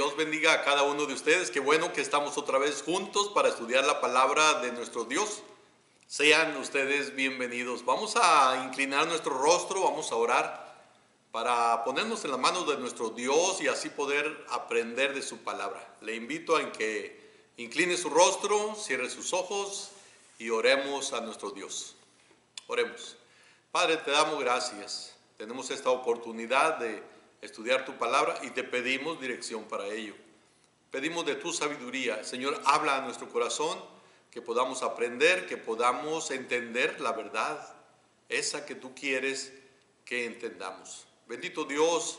Dios bendiga a cada uno de ustedes. Qué bueno que estamos otra vez juntos para estudiar la palabra de nuestro Dios. Sean ustedes bienvenidos. Vamos a inclinar nuestro rostro, vamos a orar para ponernos en las manos de nuestro Dios y así poder aprender de su palabra. Le invito a que incline su rostro, cierre sus ojos y oremos a nuestro Dios. Oremos. Padre, te damos gracias. Tenemos esta oportunidad de estudiar tu palabra y te pedimos dirección para ello. Pedimos de tu sabiduría. Señor, habla a nuestro corazón, que podamos aprender, que podamos entender la verdad, esa que tú quieres que entendamos. Bendito Dios,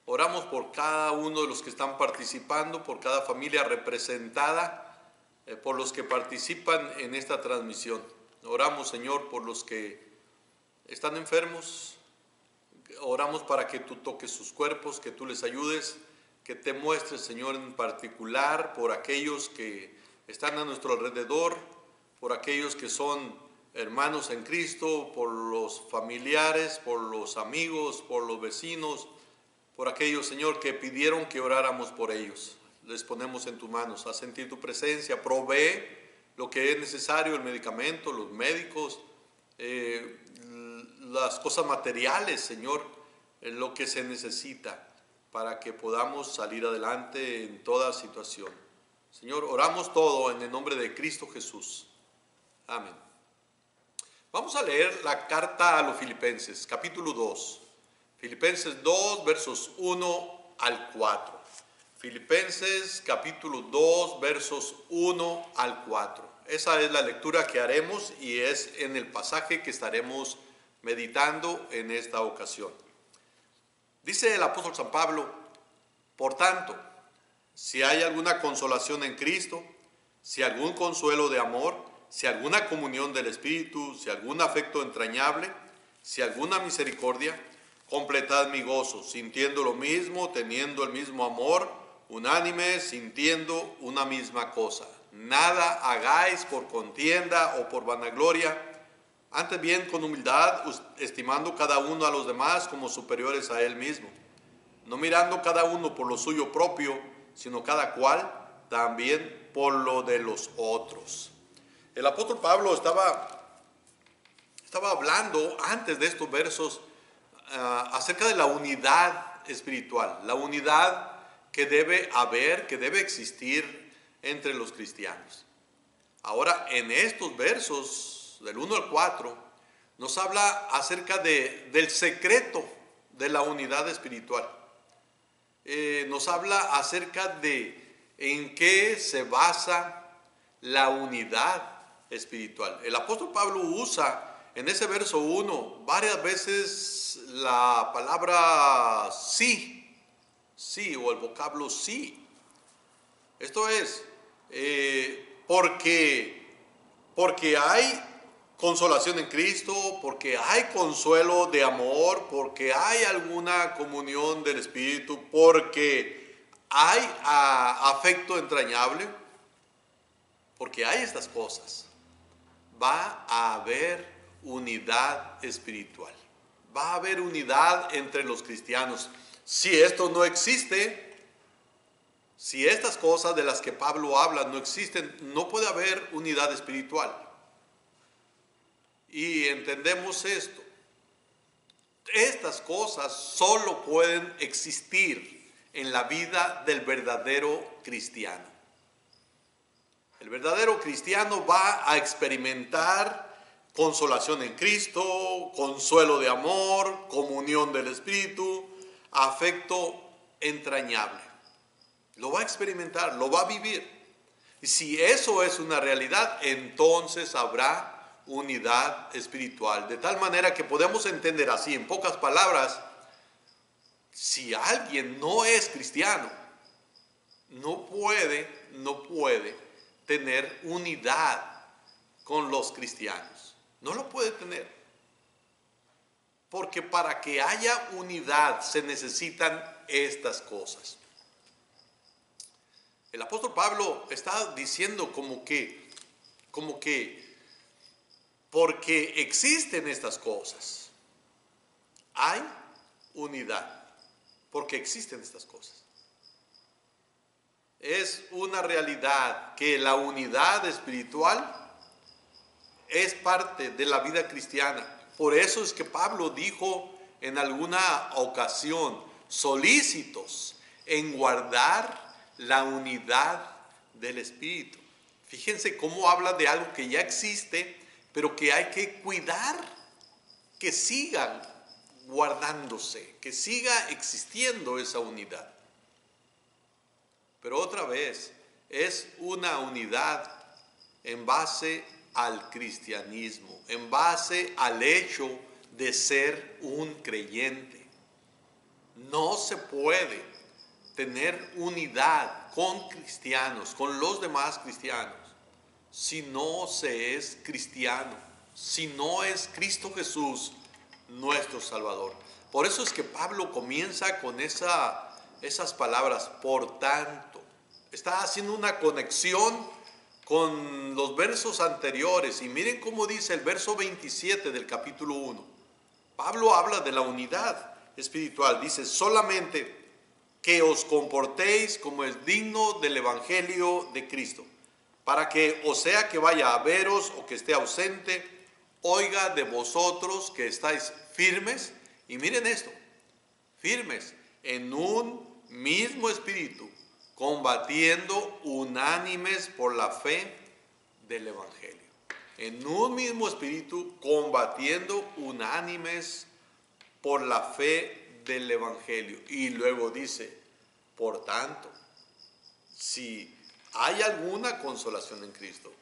oramos por cada uno de los que están participando, por cada familia representada, por los que participan en esta transmisión. Oramos, Señor, por los que están enfermos. Oramos para que tú toques sus cuerpos, que tú les ayudes, que te muestres, Señor, en particular por aquellos que están a nuestro alrededor, por aquellos que son hermanos en Cristo, por los familiares, por los amigos, por los vecinos, por aquellos, Señor, que pidieron que oráramos por ellos. Les ponemos en tus manos a sentir tu presencia. Provee lo que es necesario, el medicamento, los médicos, las cosas materiales, Señor, lo que se necesita para que podamos salir adelante en toda situación. Señor, oramos todo en el nombre de Cristo Jesús. Amén. Vamos a leer la carta a los Filipenses, capítulo 2. Filipenses 2, versos 1 al 4. Filipenses, capítulo 2, versos 1 al 4. Esa es la lectura que haremos y es en el pasaje que estaremos meditando en esta ocasión. Dice el apóstol San Pablo: por tanto, si hay alguna consolación en Cristo, si algún consuelo de amor, si alguna comunión del Espíritu, si algún afecto entrañable, si alguna misericordia, completad mi gozo, sintiendo lo mismo, teniendo el mismo amor, unánime, sintiendo una misma cosa. Nada hagáis por contienda o por vanagloria, antes bien con humildad, estimando cada uno a los demás como superiores a él mismo, no mirando cada uno por lo suyo propio, sino cada cual también por lo de los otros. El apóstol Pablo estaba hablando antes de estos versos acerca de la unidad espiritual, la unidad que debe haber, que debe existir entre los cristianos. Ahora, en estos versos del 1 al 4, nos habla acerca del secreto de la unidad espiritual. Nos habla acerca de en qué se basa la unidad espiritual. El apóstol Pablo usa en ese verso 1 varias veces la palabra sí, sí, o el vocablo sí. Esto es, porque hay consolación en Cristo, porque hay consuelo de amor, porque hay alguna comunión del Espíritu, porque hay afecto entrañable, porque hay estas cosas, va a haber unidad espiritual, va a haber unidad entre los cristianos. Si esto no existe, si estas cosas de las que Pablo habla no existen, no puede haber unidad espiritual. Y entendemos esto. Estas cosas solo pueden existir en la vida del verdadero cristiano. El verdadero cristiano va a experimentar consolación en Cristo, consuelo de amor, comunión del Espíritu, afecto entrañable. Lo va a experimentar, lo va a vivir. Y si eso es una realidad, entonces habrá unidad espiritual, de tal manera que podemos entender así, en pocas palabras, si alguien no es cristiano, no puede tener unidad con los cristianos, no lo puede tener, porque para que haya unidad se necesitan estas cosas. El apóstol Pablo está diciendo como que porque existen estas cosas, hay unidad, porque existen estas cosas. Es una realidad que la unidad espiritual es parte de la vida cristiana. Por eso es que Pablo dijo en alguna ocasión, solícitos en guardar la unidad del Espíritu. Fíjense cómo habla de algo que ya existe, pero que hay que cuidar que siga guardándose, que siga existiendo esa unidad. Pero otra vez, es una unidad en base al cristianismo, en base al hecho de ser un creyente. No se puede tener unidad con cristianos, con los demás cristianos, si no se es cristiano, si no es Cristo Jesús nuestro Salvador. Por eso es que Pablo comienza con esas palabras, por tanto. Está haciendo una conexión con los versos anteriores. Y miren cómo dice el verso 27 del capítulo 1. Pablo habla de la unidad espiritual. Dice, solamente que os comportéis como es digno del evangelio de Cristo, para que, o sea que vaya a veros o que esté ausente, oiga de vosotros que estáis firmes. Y miren esto, firmes en un mismo espíritu, combatiendo unánimes por la fe del evangelio. En un mismo espíritu, combatiendo unánimes por la fe del evangelio. Y luego dice, por tanto, si hay alguna consolación en Cristo.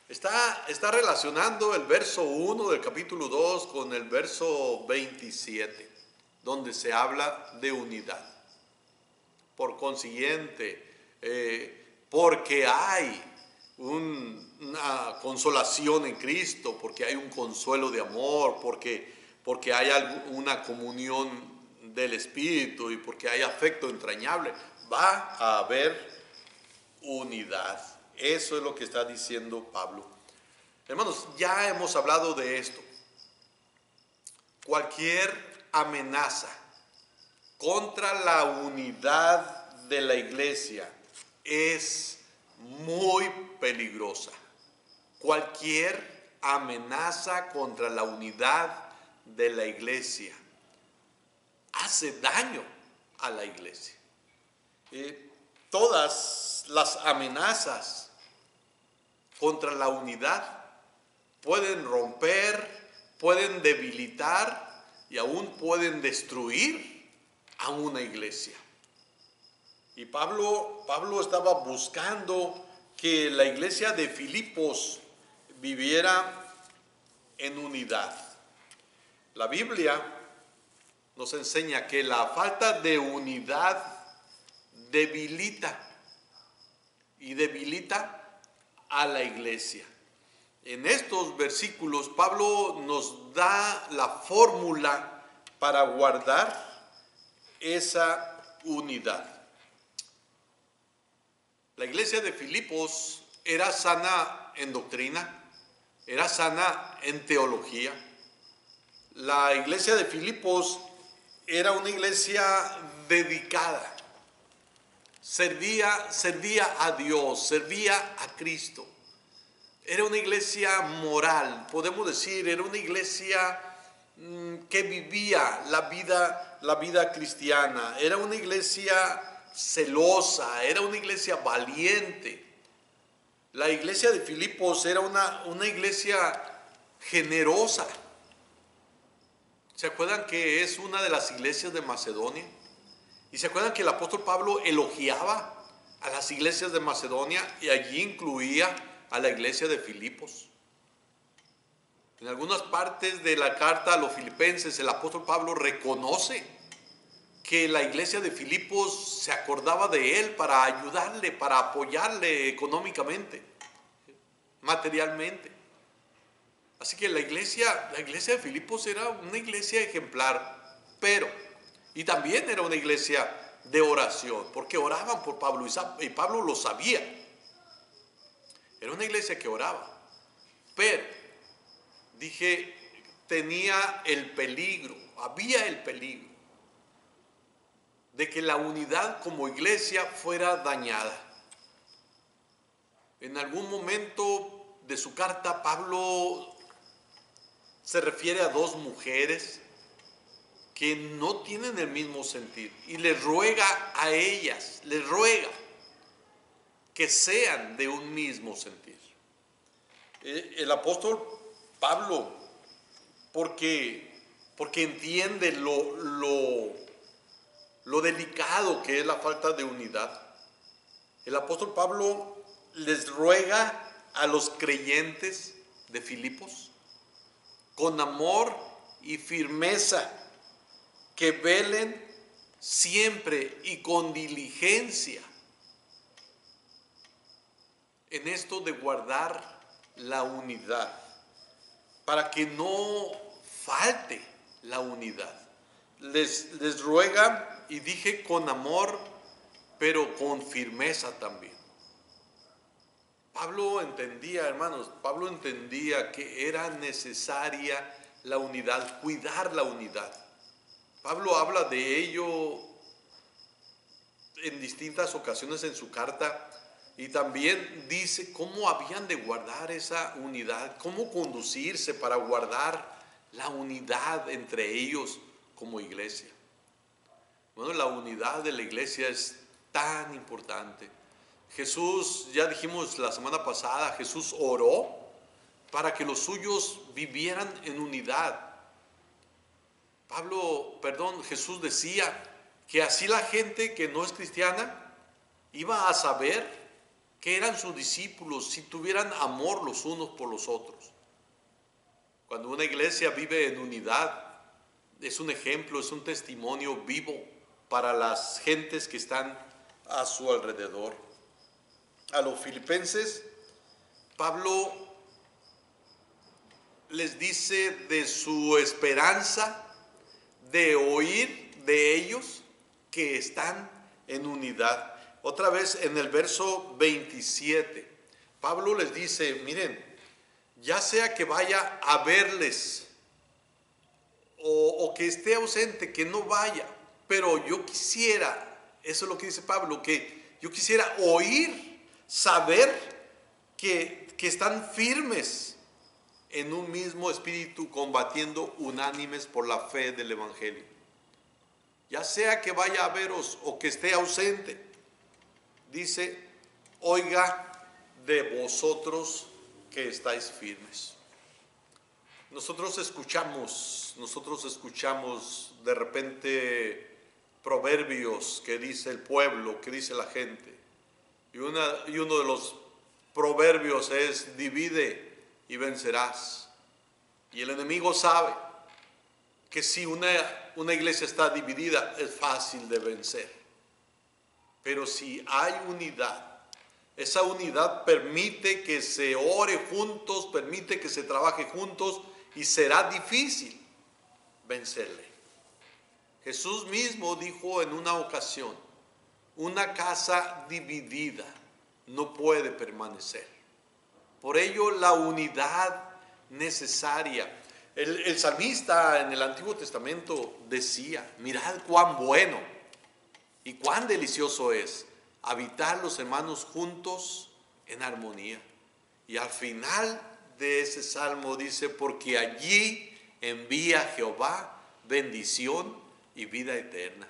Está relacionando el verso 1 del capítulo 2 con el verso 27, donde se habla de unidad. Por consiguiente, porque hay una consolación en Cristo, porque hay un consuelo de amor, porque hay una comunión del Espíritu y porque hay afecto entrañable, va a haber unidad. Eso es lo que está diciendo Pablo. Hermanos, ya hemos hablado de esto. Cualquier amenaza contra la unidad de la iglesia es muy peligrosa. Cualquier amenaza contra la unidad de la iglesia hace daño a la iglesia. Todas las amenazas contra la unidad pueden romper, pueden debilitar y aún pueden destruir a una iglesia. Y Pablo estaba buscando que la iglesia de Filipos viviera en unidad. La Biblia nos enseña que la falta de unidad debilita a la iglesia. En estos versículos Pablo nos da la fórmula para guardar esa unidad. La iglesia de Filipos era sana en doctrina, era sana en teología. La iglesia de Filipos era una iglesia dedicada. Servía a Dios, servía a Cristo. Era una iglesia moral, podemos decir, era una iglesia que vivía la vida cristiana. Era una iglesia celosa, era una iglesia valiente. La iglesia de Filipos era una iglesia generosa. ¿Se acuerdan que es una de las iglesias de Macedonia? ¿Y se acuerdan que el apóstol Pablo elogiaba a las iglesias de Macedonia y allí incluía a la iglesia de Filipos? En algunas partes de la carta a los filipenses, el apóstol Pablo reconoce que la iglesia de Filipos se acordaba de él para ayudarle, para apoyarle económicamente, materialmente. Así que la iglesia de Filipos era una iglesia ejemplar, y también era una iglesia de oración, porque oraban por Pablo y Pablo lo sabía. Era una iglesia que oraba, pero tenía el peligro, había el peligro de que la unidad como iglesia fuera dañada. En algún momento de su carta, Pablo se refiere a dos mujeres que no tienen el mismo sentir y les ruega a ellas, les ruega que sean de un mismo sentir. El apóstol Pablo, porque entiende lo delicado que es la falta de unidad, el apóstol Pablo les ruega a los creyentes de Filipos con amor y firmeza que velen siempre y con diligencia en esto de guardar la unidad, para que no falte la unidad. Les ruega, y dije con amor, pero con firmeza también. Pablo entendía, hermanos, Pablo entendía que era necesaria la unidad, cuidar la unidad. Pablo habla de ello en distintas ocasiones en su carta y también dice cómo habían de guardar esa unidad, cómo conducirse para guardar la unidad entre ellos como iglesia. Bueno, la unidad de la iglesia es tan importante. Jesús, ya dijimos la semana pasada, Jesús oró para que los suyos vivieran en unidad. Jesús decía que así la gente que no es cristiana iba a saber que eran sus discípulos si tuvieran amor los unos por los otros. Cuando una iglesia vive en unidad, es un ejemplo, es un testimonio vivo para las gentes que están a su alrededor. A los filipenses, Pablo les dice de su esperanza de oír de ellos que están en unidad. Otra vez en el verso 27, Pablo les dice, miren, ya sea que vaya a verles o que esté ausente, que no vaya, pero yo quisiera, eso es lo que dice Pablo, que yo quisiera oír, saber que están firmes en un mismo espíritu, combatiendo unánimes por la fe del evangelio. Ya sea que vaya a veros o que esté ausente, dice, oiga de vosotros que estáis firmes. Nosotros escuchamos de repente proverbios que dice el pueblo, que dice la gente. Y uno de los proverbios es, divide y vencerás. Y el enemigo sabe que si una iglesia está dividida es fácil de vencer. Pero si hay unidad, esa unidad permite que se ore juntos, permite que se trabaje juntos y será difícil vencerle. Jesús mismo dijo en una ocasión, una casa dividida no puede permanecer. Por ello la unidad necesaria. El salmista en el Antiguo Testamento decía, mirad cuán bueno y cuán delicioso es habitar los hermanos juntos en armonía. Y al final de ese salmo dice, porque allí envía Jehová bendición y vida eterna.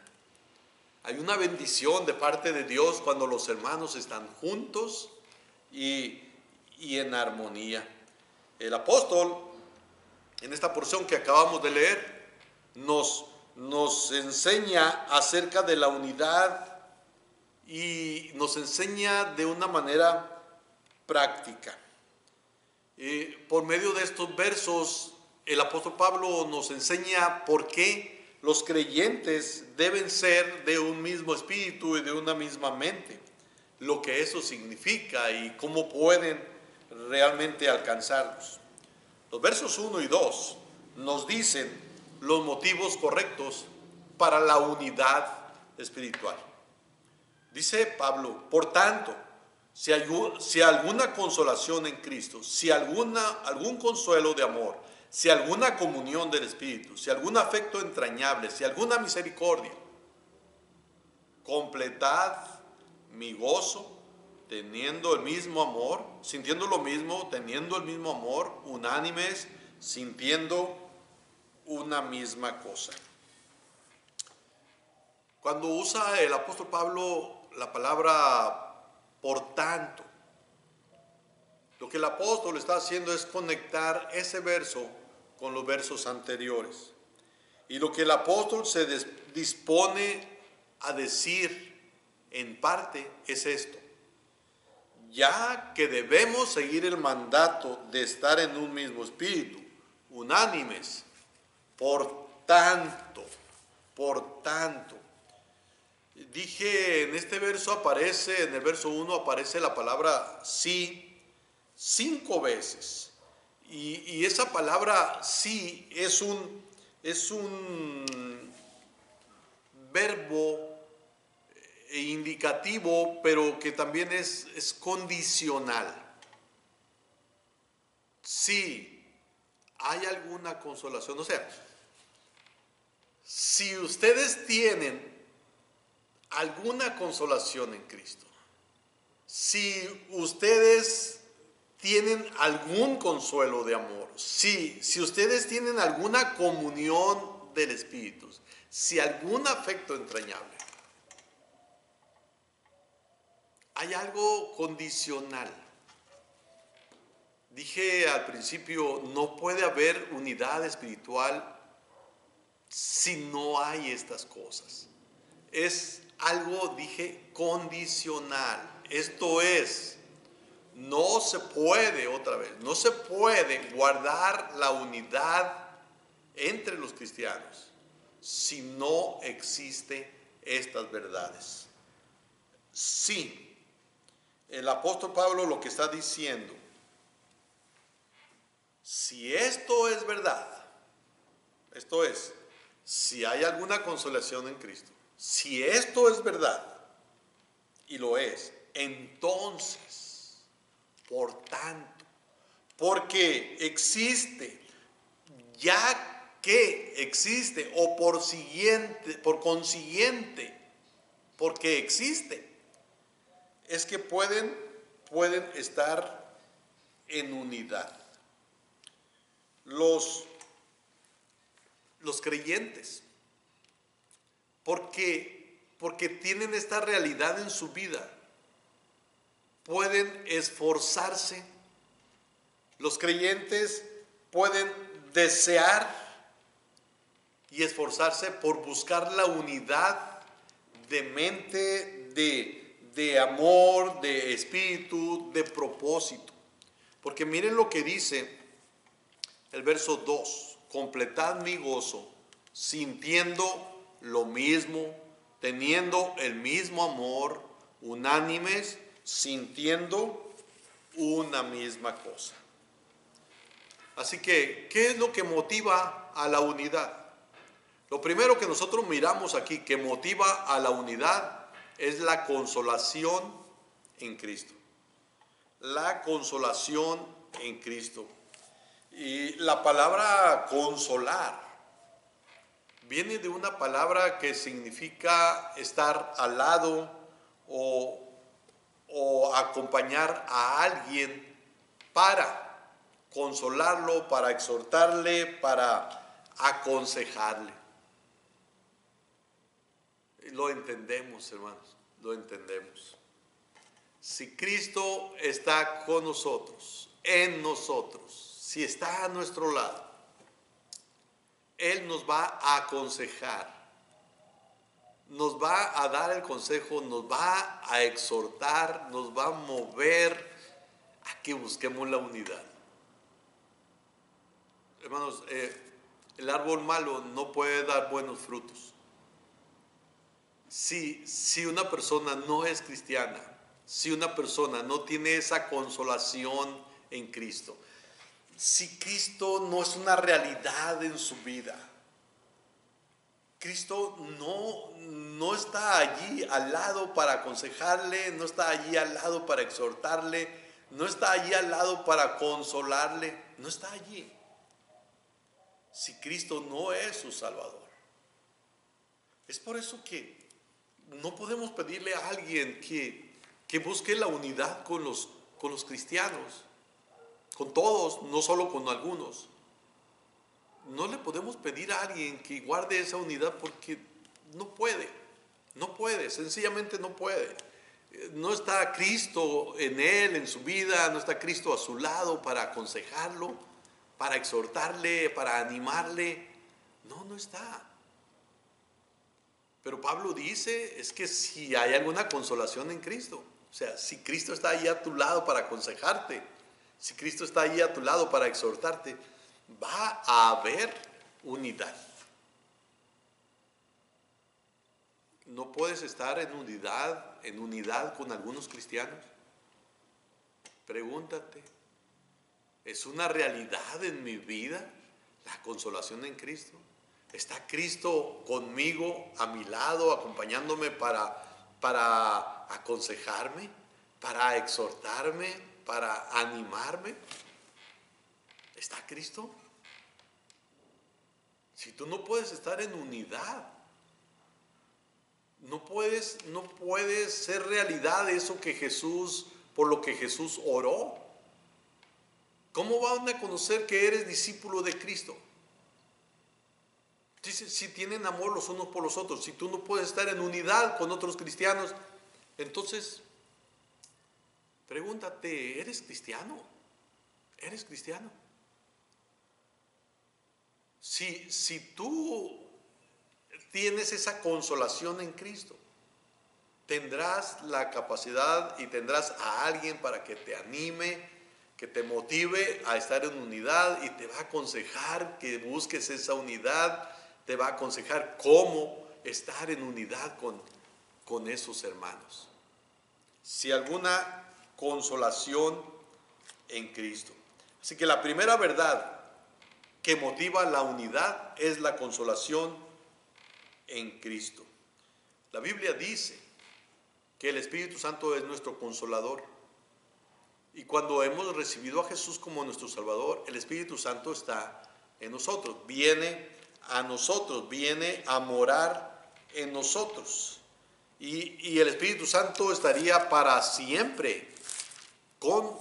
Hay una bendición de parte de Dios cuando los hermanos están juntos y en armonía. El apóstol, en esta porción que acabamos de leer, nos enseña acerca de la unidad y nos enseña de una manera práctica. Por medio de estos versos, el apóstol Pablo nos enseña por qué los creyentes deben ser de un mismo espíritu y de una misma mente, lo que eso significa y cómo pueden realmente alcanzarlos. Los versos 1 y 2 nos dicen los motivos correctos para la unidad espiritual. Dice Pablo, por tanto, si alguna consolación en Cristo, si algún consuelo de amor, si alguna comunión del Espíritu, si algún afecto entrañable, si alguna misericordia, completad mi gozo teniendo el mismo amor, sintiendo lo mismo, teniendo el mismo amor, unánimes, sintiendo una misma cosa. Cuando usa el apóstol Pablo la palabra por tanto, lo que el apóstol está haciendo es conectar ese verso con los versos anteriores. Y lo que el apóstol se dispone a decir en parte es esto: ya que debemos seguir el mandato de estar en un mismo espíritu, unánimes, por tanto, dije en este verso aparece, en el verso 1 aparece la palabra sí 5 veces. Y esa palabra sí es un verbo indicativo, pero que también es condicional. Si hay alguna consolación, o sea, si ustedes tienen alguna consolación en Cristo, si ustedes tienen algún consuelo de amor, si ustedes tienen alguna comunión del Espíritu, si algún afecto entrañable, hay algo condicional. Dije al principio, no puede haber unidad espiritual si no hay estas cosas. Es algo, dije, condicional. Esto es, no se puede, otra vez, no se puede guardar la unidad entre los cristianos si no existe estas verdades. Sí, el apóstol Pablo lo que está diciendo, si esto es verdad, esto es, si hay alguna consolación en Cristo, si esto es verdad, y lo es, entonces, por tanto, porque existe, ya que existe, o por consiguiente, porque existe, es que pueden estar en unidad. Los creyentes, porque tienen esta realidad en su vida, pueden esforzarse. Los creyentes pueden desear y esforzarse por buscar la unidad de mente, de amor, de espíritu, de propósito. Porque miren lo que dice el verso 2: completad mi gozo, sintiendo lo mismo, teniendo el mismo amor, unánimes, sintiendo una misma cosa. Así que, ¿qué es lo que motiva a la unidad? Lo primero que nosotros miramos aquí que motiva a la unidad es la consolación en Cristo. La consolación en Cristo. Y la palabra consolar viene de una palabra que significa estar al lado o acompañar a alguien para consolarlo, para exhortarle, para aconsejarle. Lo entendemos, hermanos, lo entendemos. Si Cristo está con nosotros, en nosotros, si está a nuestro lado, Él nos va a aconsejar, nos va a dar el consejo, nos va a exhortar, nos va a mover a que busquemos la unidad. Hermanos, el árbol malo no puede dar buenos frutos. Si una persona no es cristiana, si una persona no tiene esa consolación en Cristo, si Cristo no es una realidad en su vida, Cristo no está allí al lado para aconsejarle, no está allí al lado para exhortarle, no está allí al lado para consolarle, no está allí. Si Cristo no es su Salvador. Es por eso que no podemos pedirle a alguien que que busque la unidad con los cristianos, con todos, no solo con algunos. No le podemos pedir a alguien que guarde esa unidad porque no puede, sencillamente no puede. No está Cristo en él, en su vida, no está Cristo a su lado para aconsejarlo, para exhortarle, para animarle. No está. Pero Pablo dice, es que si hay alguna consolación en Cristo, o sea, si Cristo está ahí a tu lado para aconsejarte, si Cristo está ahí a tu lado para exhortarte, va a haber unidad. ¿No puedes estar en unidad con algunos cristianos? Pregúntate, ¿es una realidad en mi vida la consolación en Cristo? ¿Está Cristo conmigo, a mi lado, acompañándome para aconsejarme, para exhortarme, para animarme? ¿Está Cristo? Si tú no puedes estar en unidad, no puedes ser realidad eso que Jesús, por lo que Jesús oró. ¿Cómo van a conocer que eres discípulo de Cristo? Dice, si tienen amor los unos por los otros, si tú no puedes estar en unidad con otros cristianos, entonces pregúntate, ¿eres cristiano? ¿Eres cristiano? Si tú tienes esa consolación en Cristo, tendrás la capacidad y tendrás a alguien para que te anime, que te motive a estar en unidad y te va a aconsejar que busques esa unidad, te va a aconsejar cómo estar en unidad con esos hermanos. Si alguna consolación en Cristo. Así que la primera verdad que motiva la unidad es la consolación en Cristo. La Biblia dice que el Espíritu Santo es nuestro consolador. Y cuando hemos recibido a Jesús como nuestro Salvador, el Espíritu Santo está en nosotros, viene a nosotros, viene a morar en nosotros. Y el Espíritu Santo estaría para siempre con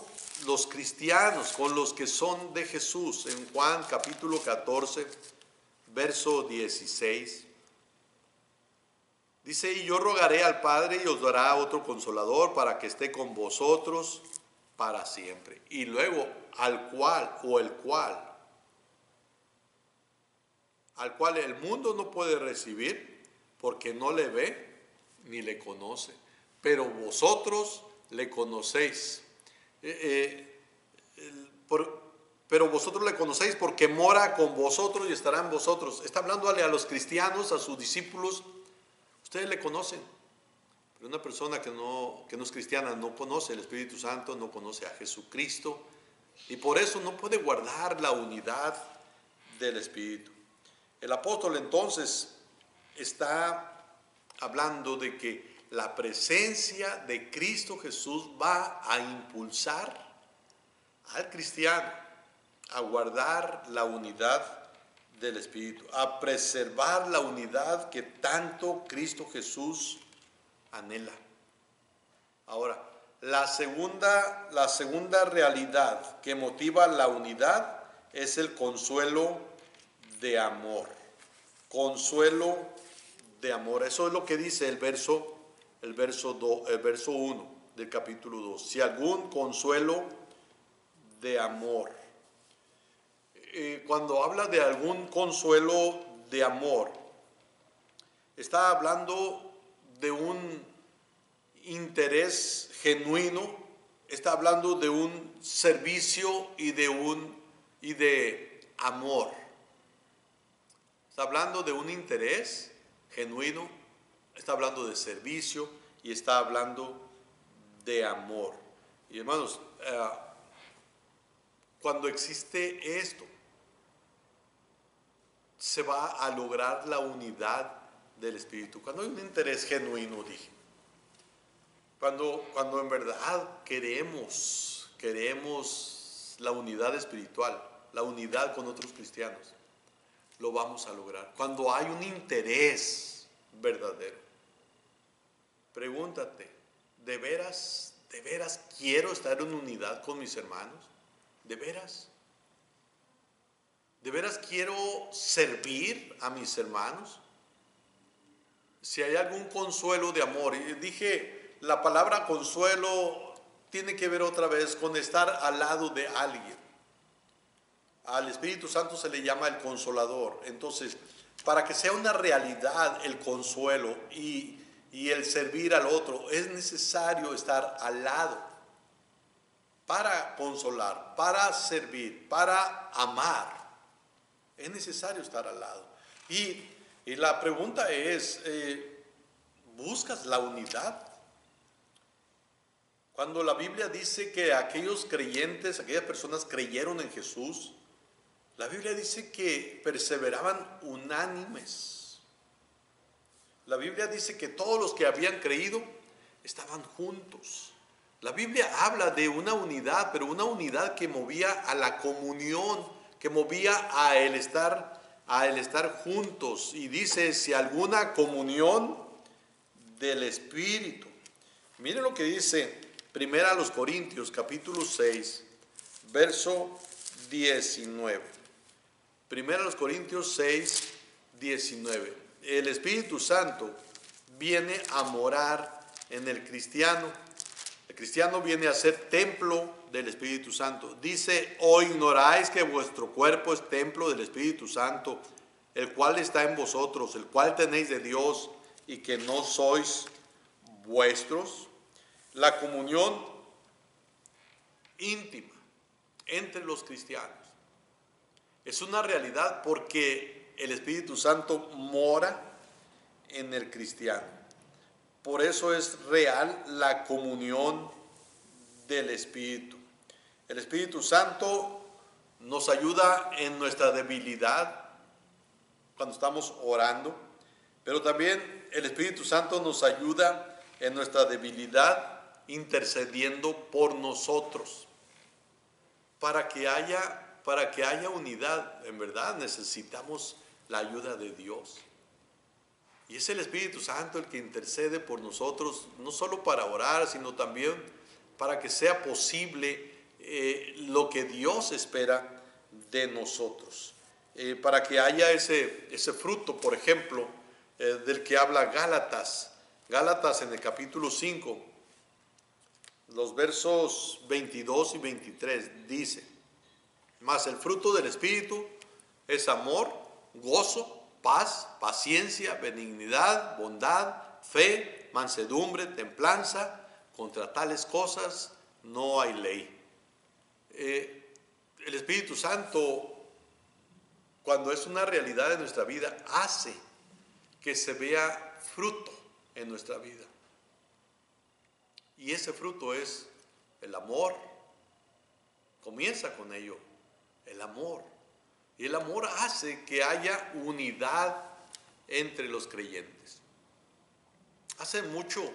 los cristianos, con los que son de Jesús. En Juan capítulo 14, verso 16. Dice, y yo rogaré al Padre y os dará otro consolador para que esté con vosotros para siempre. Y luego, al cual el mundo no puede recibir porque no le ve ni le conoce. Pero vosotros le conocéis. Pero vosotros le conocéis porque mora con vosotros y estará en vosotros. Está hablándole a los cristianos, a sus discípulos. Ustedes le conocen, pero una persona que no es cristiana no conoce el Espíritu Santo, no conoce a Jesucristo y por eso no puede guardar la unidad del Espíritu. El apóstol entonces está hablando de que la presencia de Cristo Jesús va a impulsar al cristiano a guardar la unidad del Espíritu, a preservar la unidad que tanto Cristo Jesús anhela. Ahora, la segunda realidad que motiva la unidad es el consuelo de amor. Consuelo de amor. Eso es lo que dice el verso 1 del capítulo 2. Si algún consuelo de amor. Cuando habla de algún consuelo de amor, está hablando de un interés genuino, está hablando de un servicio y de amor. Está hablando de un interés genuino, está hablando de servicio y está hablando de amor. Y hermanos, cuando existe esto, se va a lograr la unidad del Espíritu. Cuando hay un interés genuino, dije. Cuando en verdad queremos la unidad espiritual, la unidad con otros cristianos, lo vamos a lograr. Cuando hay un interés verdadero. Pregúntate, de veras quiero estar en unidad con mis hermanos? ¿De veras? ¿De veras quiero servir a mis hermanos? Si hay algún consuelo de amor, y dije, la palabra consuelo tiene que ver otra vez con estar al lado de alguien. Al Espíritu Santo se le llama el consolador. Entonces, para que sea una realidad el consuelo y el servir al otro, es necesario estar al lado para consolar, para servir, para amar. Es necesario estar al lado. Y la pregunta es, ¿buscas la unidad? Cuando la Biblia dice que aquellos creyentes, aquellas personas creyeron en Jesús, la Biblia dice que perseveraban unánimes. La Biblia dice que todos los que habían creído estaban juntos. La Biblia habla de una unidad, pero una unidad que movía a la comunión, que movía a el estar juntos. Y dice, si alguna comunión del Espíritu. Miren lo que dice Primera a los Corintios, capítulo 6, verso 19. Primera a los Corintios 6, 19. El Espíritu Santo viene a morar en el cristiano. El cristiano viene a ser templo del Espíritu Santo. Dice, ¿o ignoráis que vuestro cuerpo es templo del Espíritu Santo, el cual está en vosotros, el cual tenéis de Dios, y que no sois vuestros? La comunión íntima entre los cristianos es una realidad porque el Espíritu Santo mora en el cristiano. Por eso es real la comunión del Espíritu. El Espíritu Santo nos ayuda en nuestra debilidad cuando estamos orando, pero también el Espíritu Santo nos ayuda en nuestra debilidad intercediendo por nosotros. Para que haya unidad, en verdad necesitamos la ayuda de Dios. Y es el Espíritu Santo el que intercede por nosotros, no solo para orar, sino también para que sea posible lo que Dios espera de nosotros. Para que haya ese fruto, por ejemplo, del que habla Gálatas. Gálatas en el capítulo 5, los versos 22 y 23, dice, mas el fruto del Espíritu es amor, gozo, paz, paciencia, benignidad, bondad, fe, mansedumbre, templanza. Contra tales cosas no hay ley. El Espíritu Santo, cuando es una realidad en nuestra vida, hace que se vea fruto en nuestra vida. Y ese fruto es el amor. Comienza con ello, el amor. Y el amor hace que haya unidad entre los creyentes. Hace mucho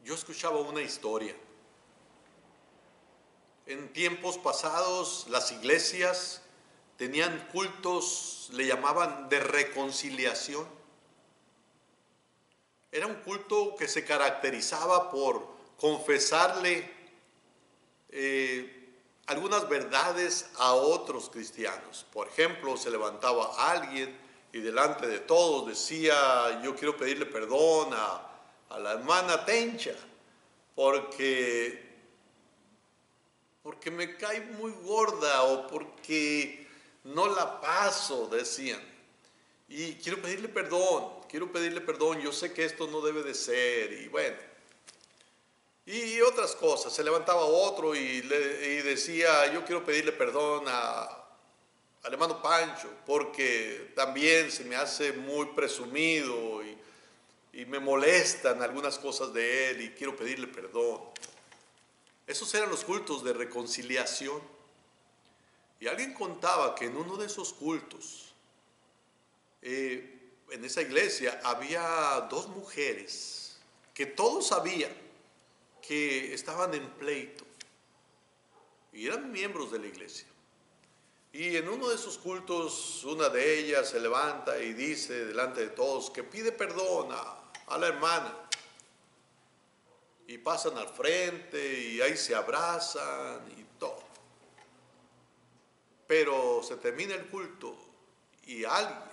yo escuchaba una historia. En tiempos pasados las iglesias tenían cultos, le llamaban de reconciliación. Era un culto que se caracterizaba por confesarle algunas verdades a otros cristianos. Por ejemplo, se levantaba alguien y delante de todos decía, yo quiero pedirle perdón a la hermana Tencha porque me cae muy gorda o porque no la paso, decían. Y quiero pedirle perdón, yo sé que esto no debe de ser, y bueno. Y otras cosas, se levantaba otro y decía, yo quiero pedirle perdón al hermano Pancho, porque también se me hace muy presumido y me molestan algunas cosas de él y quiero pedirle perdón. Esos eran los cultos de reconciliación. Y alguien contaba que en uno de esos cultos, en esa iglesia, había dos mujeres que todos sabían que estaban en pleito y eran miembros de la iglesia. Y en uno de esos cultos, una de ellas se levanta y dice delante de todos que pide perdón a la hermana. y pasan al frente y ahí se abrazan y todo. Pero se termina el culto y alguien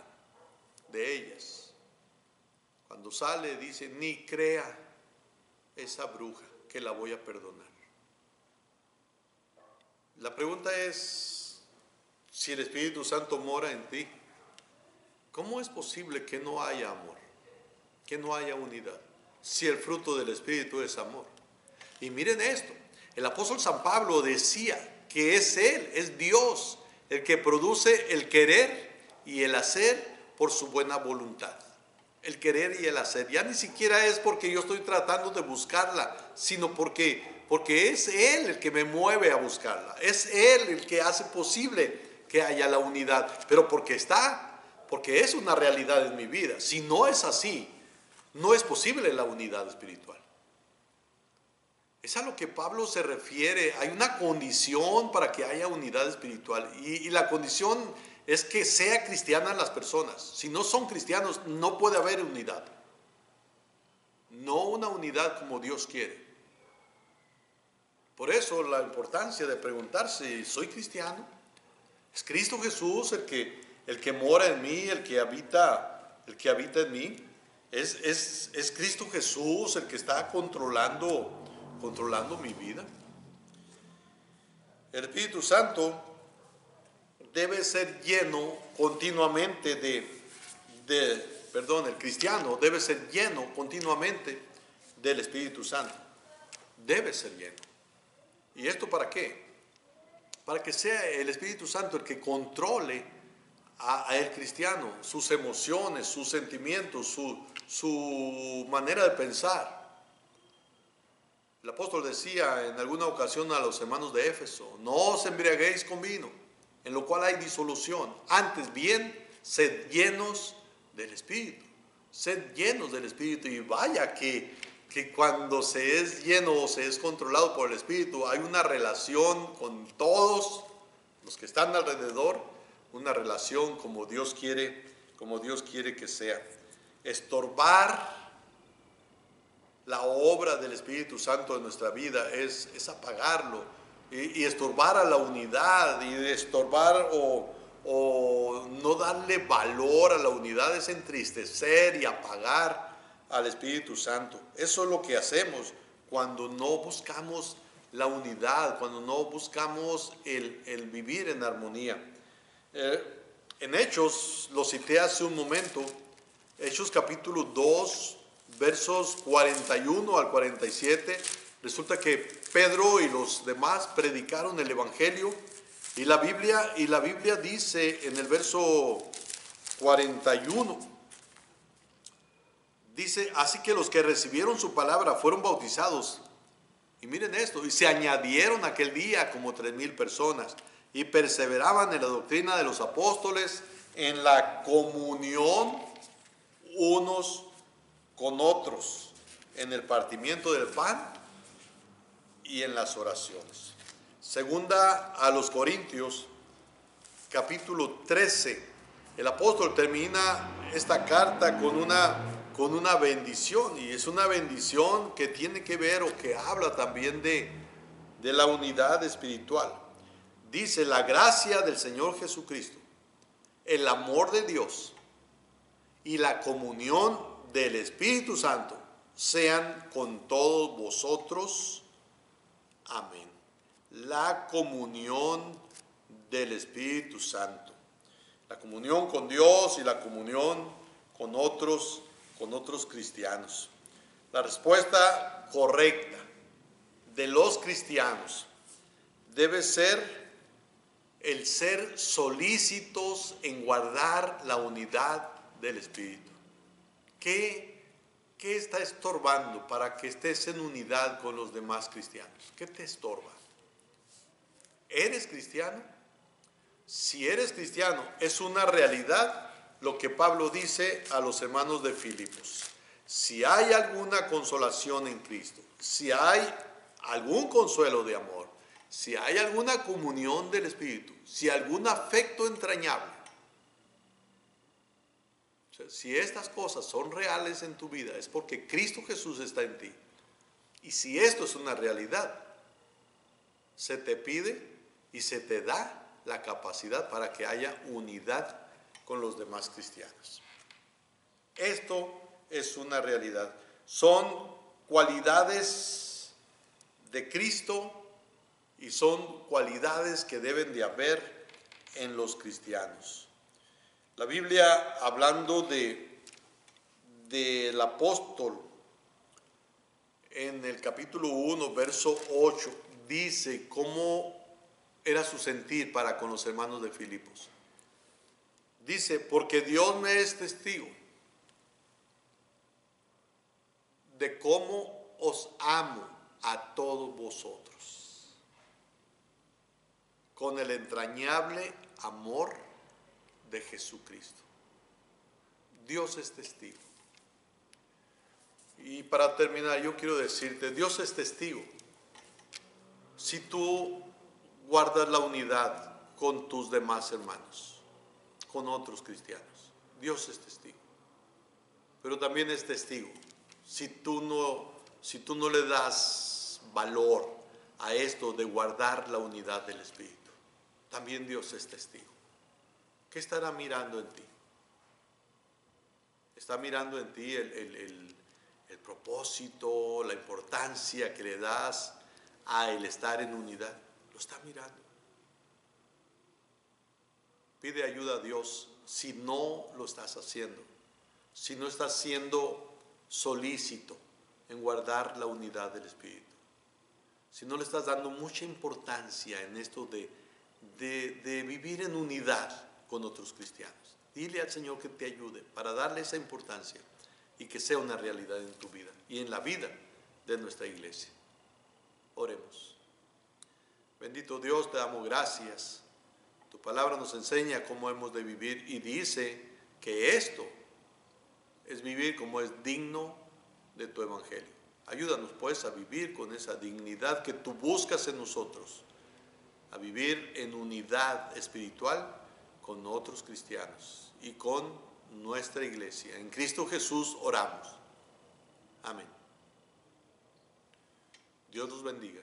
de ellas, cuando sale, dice: ni crea esa bruja que la voy a perdonar. La pregunta es, si el Espíritu Santo mora en ti, ¿cómo es posible que no haya amor, que no haya unidad, si el fruto del Espíritu es amor? Y miren esto, el apóstol San Pablo decía que es Él, es Dios, el que produce el querer y el hacer por su buena voluntad. El querer y el hacer, ya ni siquiera es porque yo estoy tratando de buscarla, sino porque es Él el que me mueve a buscarla, es Él el que hace posible que haya la unidad, pero porque es una realidad en mi vida. Si no es así, no es posible la unidad espiritual. Es a lo que Pablo se refiere. Hay una condición para que haya unidad espiritual, y la condición es que sea cristiana las personas. Si no son cristianos, no puede haber unidad. No una unidad como Dios quiere. Por eso la importancia de preguntarse: ¿soy cristiano? ¿Es Cristo Jesús el que mora en mí, el que habita en mí? ¿Es Cristo Jesús el que está controlando mi vida? El Espíritu Santo debe ser lleno continuamente el cristiano debe ser lleno continuamente del Espíritu Santo. Debe ser lleno. ¿Y esto para qué? Para que sea el Espíritu Santo el que controle a el cristiano, sus emociones, sus sentimientos, su manera de pensar. El apóstol decía en alguna ocasión a los hermanos de Éfeso: no os embriaguéis con vino, en lo cual hay disolución. Antes bien, sed llenos del Espíritu. Sed llenos del Espíritu. Y vaya que cuando se es lleno o se es controlado por el Espíritu, hay una relación con todos los que están alrededor, una relación como Dios quiere que sea. Estorbar la obra del Espíritu Santo en nuestra vida es apagarlo y estorbar a la unidad, y estorbar o no darle valor a la unidad es entristecer y apagar al Espíritu Santo. Eso es lo que hacemos cuando no buscamos la unidad, cuando no buscamos el vivir en armonía. En Hechos, lo cité hace un momento, Hechos capítulo 2, versos 41 al 47, resulta que Pedro y los demás predicaron el Evangelio, y la Biblia dice en el verso 41, dice: así que los que recibieron su palabra fueron bautizados. Y miren esto: y se añadieron aquel día como 3,000 personas, y perseveraban en la doctrina de los apóstoles, en la comunión unos con otros, en el partimiento del pan y en las oraciones. Segunda a los Corintios, capítulo 13. El apóstol termina esta carta con una bendición, y es una bendición que tiene que ver, o que habla también de la unidad espiritual. Dice: la gracia del Señor Jesucristo, el amor de Dios y la comunión del Espíritu Santo sean con todos vosotros. Amén. La comunión del Espíritu Santo, la comunión con Dios y la comunión con otros cristianos. La respuesta correcta de los cristianos debe ser el ser solícitos en guardar la unidad del Espíritu. ¿Qué está estorbando para que estés en unidad con los demás cristianos? ¿Qué te estorba? ¿Eres cristiano? Si eres cristiano, es una realidad lo que Pablo dice a los hermanos de Filipos: si hay alguna consolación en Cristo, si hay algún consuelo de amor, si hay alguna comunión del Espíritu, si algún afecto entrañable, o sea, si estas cosas son reales en tu vida, es porque Cristo Jesús está en ti. Y si esto es una realidad, se te pide y se te da la capacidad para que haya unidad con los demás cristianos. Esto es una realidad. Son cualidades de Cristo y son cualidades que deben de haber en los cristianos. La Biblia, hablando del apóstol, en el capítulo 1, verso 8, dice cómo era su sentir para con los hermanos de Filipos. Dice, porque Dios me es testigo de cómo os amo a todos vosotros, con el entrañable amor de Jesucristo. Dios es testigo. Y para terminar, yo quiero decirte, Dios es testigo. Si tú guardas la unidad con tus demás hermanos, con otros cristianos, Dios es testigo. Pero también es testigo si tú no le das valor a esto de guardar la unidad del Espíritu. También Dios es testigo. ¿Qué estará mirando en ti? ¿Está mirando en ti el propósito, la importancia que le das a el estar en unidad? Lo está mirando. Pide ayuda a Dios si no lo estás haciendo, si no estás siendo solícito en guardar la unidad del Espíritu, si no le estás dando mucha importancia en esto de vivir en unidad con otros cristianos. Dile al Señor que te ayude para darle esa importancia y que sea una realidad en tu vida y en la vida de nuestra iglesia. Oremos. Bendito Dios, te damos gracias. Tu palabra nos enseña cómo hemos de vivir y dice que esto es vivir como es digno de tu evangelio. Ayúdanos pues a vivir con esa dignidad que tú buscas en nosotros, a vivir en unidad espiritual con otros cristianos y con nuestra iglesia. En Cristo Jesús oramos. Amén. Dios los bendiga.